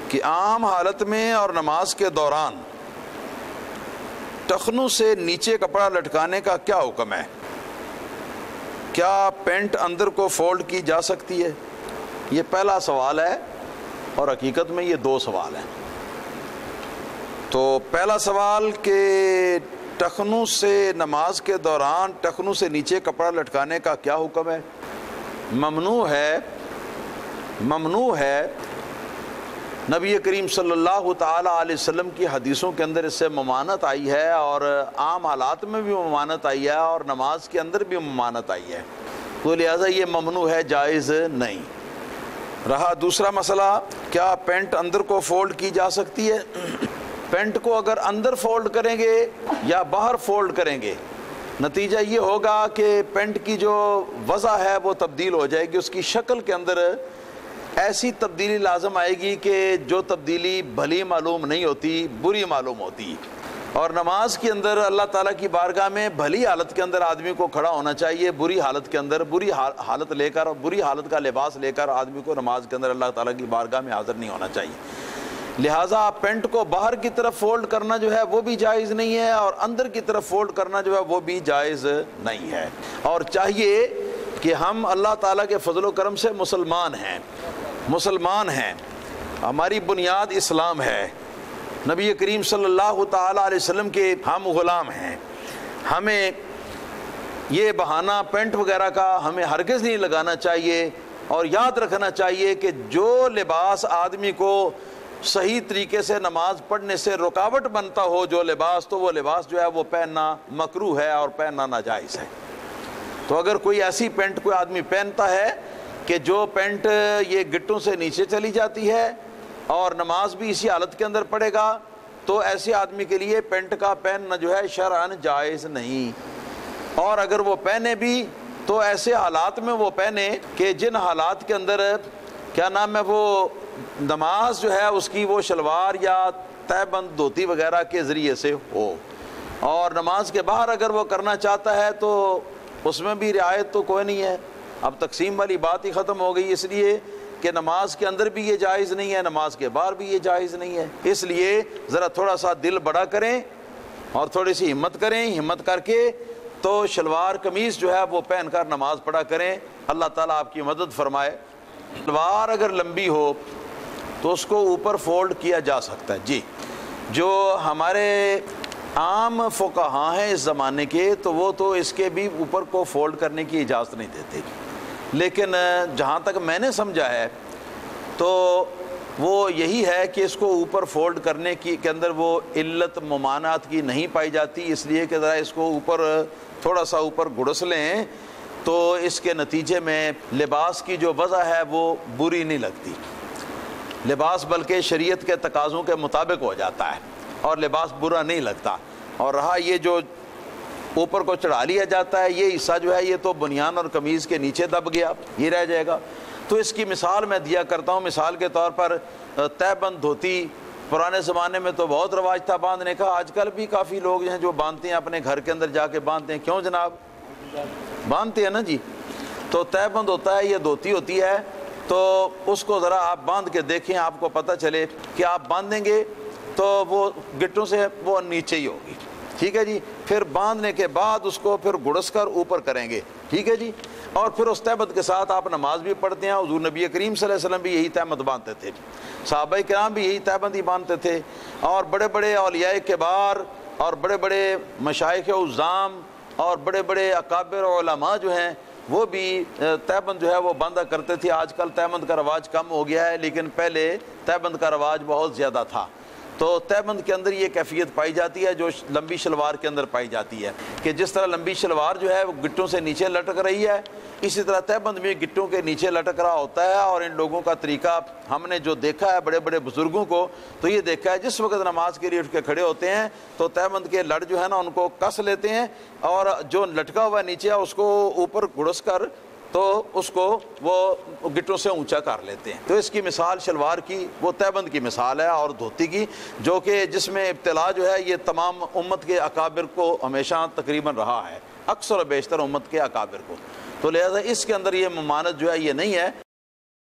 کہ عام حالت میں اور نماز کے دوران ٹخنوں سے نیچے کپڑا لٹکانے کا کیا حکم ہے؟ کیا پینٹ اندر کو فولڈ کی جا سکتی ہے؟ یہ پہلا سوال ہے اور حقیقت میں یہ دو سوال ہیں۔ تو پہلا سوال کہ ٹخنوں سے نماز کے دوران ٹخنوں سے نیچے کپڑا لٹکانے کا کیا حکم ہے؟ ممنوع ہے۔ نبی کریم صلی اللہ تعالی علیہ وسلم کی حدیثوں کے اندر اس سے ممانعت آئی ہے، اور عام حالات میں بھی ممانعت آئی ہے، اور نماز کے اندر بھی ممانعت آئی ہے، تو لہٰذا یہ ممنوع ہے، جائز نہیں۔ رہا دوسرا مسئلہ، کیا پینٹ اندر کو فولڈ کی جا سکتی ہے؟ پینٹ کو اگر اندر فولڈ کریں گے یا باہر فولڈ کریں گے، نتیجہ یہ ہوگا کہ پینٹ کی جو وضع ہے وہ تبدیل ہو جائے گی، اس کی شکل کے اندر ایسی تبدیلی لازم آئے گی کہ جو تبدیلی بھلی معلوم نہیں ہوتی، بری معلوم ہوتی۔ اور نماز کے اندر اللہ تعالیٰ کی بارگاہ میں بھلی حالت کے اندر آدمی کو کھڑا ہونا چاہیے، بری حالت کے اندر بری حالت لے کر، بری حالت کا لباس لے کر آدمی کو نماز کے اندر اللہ تعالیٰ کی بارگاہ میں حاضر نہیں ہونا چاہیے۔ لہٰذا پینٹ کو باہر کی طرف فولڈ کرنا جو ہے وہ بھی جائز نہیں ہے، اور اندر کی طرف فولڈ کرنا جو ہے وہ بھی جائز نہیں ہے۔ اور چاہیے کہ ہم اللہ تعالیٰ کے فضل و کرم سے مسلمان ہیں، ہماری بنیاد اسلام ہے، نبی کریم صلی اللہ تعالیٰ علیہ وسلم کے ہم غلام ہیں، ہمیں یہ بہانہ پینٹ وغیرہ کا ہمیں ہرگز نہیں لگانا چاہیے، اور یاد رکھنا چاہیے کہ جو لباس آدمی کو صحیح طریقے سے نماز پڑھنے سے رکاوٹ بنتا ہو، جو لباس، تو وہ لباس جو ہے وہ پہننا مکروہ ہے اور پہننا ناجائز ہے۔ تو اگر کوئی ایسی پینٹ کوئی آدمی پہنتا ہے کہ جو پینٹ یہ گٹوں سے نیچے چلی جاتی ہے اور نماز بھی اسی حالت کے اندر پڑے گا، تو ایسے آدمی کے لیے پینٹ کا پہننا جو ہے شرعاً جائز نہیں۔ اور اگر وہ پہنے بھی تو ایسے حالات میں وہ پہنے کہ جن حالات کے اندر کیا نام ہے وہ نماز جو ہے اس کی وہ شلوار یا تہہ بند دھوتی وغیرہ کے ذریعے سے ہو، اور نماز کے باہر اگر وہ کرنا چاہتا ہے تو اس میں بھی رعایت تو کوئی نہیں ہے۔ اب تقسیم والی بات ہی ختم ہو گئی، اس لیے کہ نماز کے اندر بھی یہ جائز نہیں ہے، نماز کے باہر بھی یہ جائز نہیں ہے۔ اس لیے ذرا تھوڑا سا دل بڑا کریں اور تھوڑی سی ہمت کریں، ہمت کر کے تو شلوار قمیص جو ہے وہ پہن کر نماز پڑھا کریں، اللہ تعالیٰ آپ کی مدد فرمائے۔ شلوار اگر لمبی ہو تو اس کو اوپر فولڈ کیا جا سکتا ہے، جی۔ جو ہمارے عام فقہاء ہیں اس زمانے کے، تو وہ تو اس کے بھی اوپر کو فولڈ کرنے کی اجازت نہیں دیتے، لیکن جہاں تک میں نے سمجھا ہے تو وہ یہی ہے کہ اس کو اوپر فولڈ کرنے کی کے اندر وہ علت ممانعت کی نہیں پائی جاتی، اس لیے کہ ذرا اس کو اوپر تھوڑا سا اوپر گھڑس لیں تو اس کے نتیجے میں لباس کی جو وضع ہے وہ بری نہیں لگتی، لباس بلکہ شریعت کے تقاضوں کے مطابق ہو جاتا ہے اور لباس برا نہیں لگتا۔ اور رہا یہ جو اوپر کو چڑھا لیا جاتا ہے، یہ حصہ جو ہے یہ تو بنیان اور قمیض کے نیچے دب گیا، یہ رہ جائے گا۔ تو اس کی مثال میں دیا کرتا ہوں، مثال کے طور پر تہہ بند دھوتی پرانے زمانے میں تو بہت رواج تھا باندھنے کا، آج کل بھی کافی لوگ ہیں جو باندھتے ہیں، اپنے گھر کے اندر جا کے باندھتے ہیں۔ کیوں جناب؟ باندھتے ہیں نا جی۔ تو تہہ بند ہوتا ہے، یہ دھوتی ہوتی ہے، تو اس کو ذرا آپ باندھ کے دیکھیں، آپ کو پتہ چلے کہ آپ باندھیں گے تو وہ گٹوں سے وہ نیچے ہی ہوگی، ٹھیک ہے جی۔ پھر باندھنے کے بعد اس کو پھر گھڑس کر اوپر کریں گے، ٹھیک ہے جی۔ اور پھر اس تہمت کے ساتھ آپ نماز بھی پڑھتے ہیں۔ حضور نبی کریم صلی اللہ علیہ وسلم بھی یہی تہمت باندھتے تھے، صحابہ کرام بھی یہی تہمت ہی باندھتے تھے، اور بڑے بڑے اولیاء کبار اور بڑے بڑے مشائخ عظام اور بڑے بڑے اکابر علماء جو ہیں وہ بھی تہبند جو ہے وہ باندھا کرتے تھے۔ آج کل تہبند کا رواج کم ہو گیا ہے، لیکن پہلے تہبند کا رواج بہت زیادہ تھا۔ تو تہبند کے اندر یہ کیفیت پائی جاتی ہے جو لمبی شلوار کے اندر پائی جاتی ہے، کہ جس طرح لمبی شلوار جو ہے وہ گٹوں سے نیچے لٹک رہی ہے، اسی طرح تہبند بھی گٹوں کے نیچے لٹک رہا ہوتا ہے۔ اور ان لوگوں کا طریقہ ہم نے جو دیکھا ہے بڑے بڑے بزرگوں کو، تو یہ دیکھا ہے جس وقت نماز کے لیے اٹھ کے کھڑے ہوتے ہیں تو تہبند کے لڑ جو ہے نا ان کو کس لیتے ہیں، اور جو لٹکا ہوا نیچے ہے اس کو اوپر گھڑس کر تو اس کو وہ گٹوں سے اونچا کر لیتے ہیں۔ تو اس کی مثال شلوار کی وہ تہبند کی مثال ہے، اور دھوتی کی، جو کہ جس میں ابتلا جو ہے یہ تمام امت کے اکابر کو ہمیشہ تقریباً رہا ہے، اکثر و بیشتر امت کے اکابر کو۔ تو لہذا اس کے اندر یہ ممانعت جو ہے یہ نہیں ہے۔